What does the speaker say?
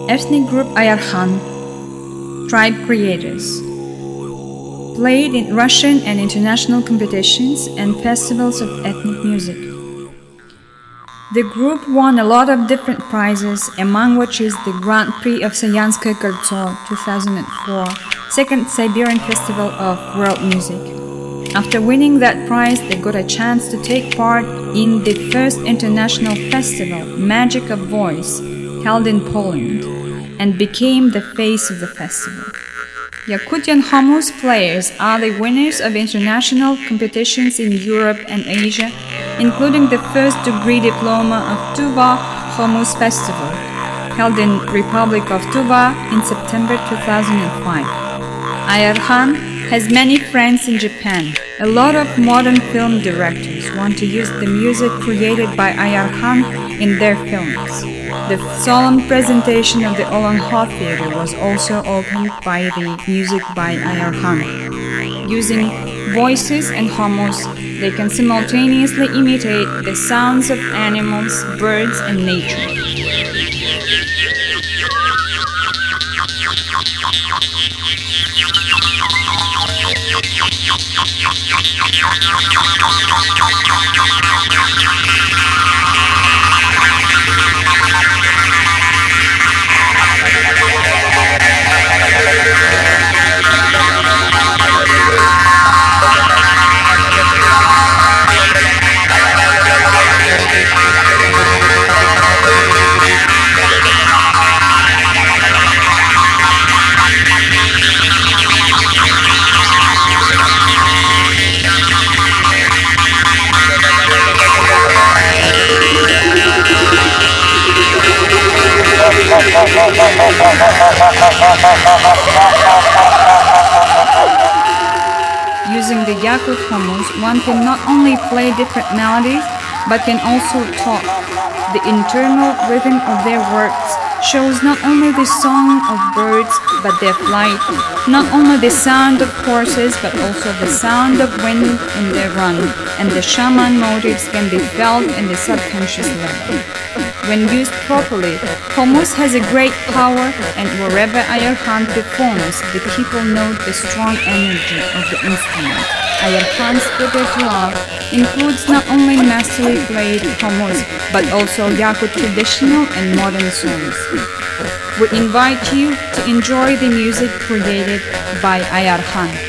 ethnic group Ayarkhaan, tribe creators. Played in Russian and international competitions and festivals of ethnic music. The group won a lot of different prizes, among which is the Grand Prix of Sayanskoye Koltso 2004, second Siberian Festival of World Music. After winning that prize, they got a chance to take part in the first international festival, Magic of Voice, held in Poland, and became the face of the festival. Yakutian Humus players are the winners of international competitions in Europe and Asia, including the first degree diploma of Tuva Humus Festival, held in Republic of Tuva in September 2005. Ayarkhaan has many friends in Japan. A lot of modern film directors want to use the music created by Ayarkhaan in their films. The solemn presentation of the Olonho Theatre was also opened by the music by Ayarkhaan. Using voices and humus, they can simultaneously imitate the sounds of animals, birds, and nature. Using the Yakut humus, one can not only play different melodies, but can also talk. The internal rhythm of their works shows not only the song of birds, but their flight, not only the sound of horses, but also the sound of wind in their run, and the shaman motives can be felt in the subconscious level. When used properly, humus has a great power, and wherever Ayarkhaan performs, the people note the strong energy of the instrument. Ayarkhaan's repertoire includes not only masterly played humus, but also Yakut traditional and modern songs. We invite you to enjoy the music created by Ayarkhaan.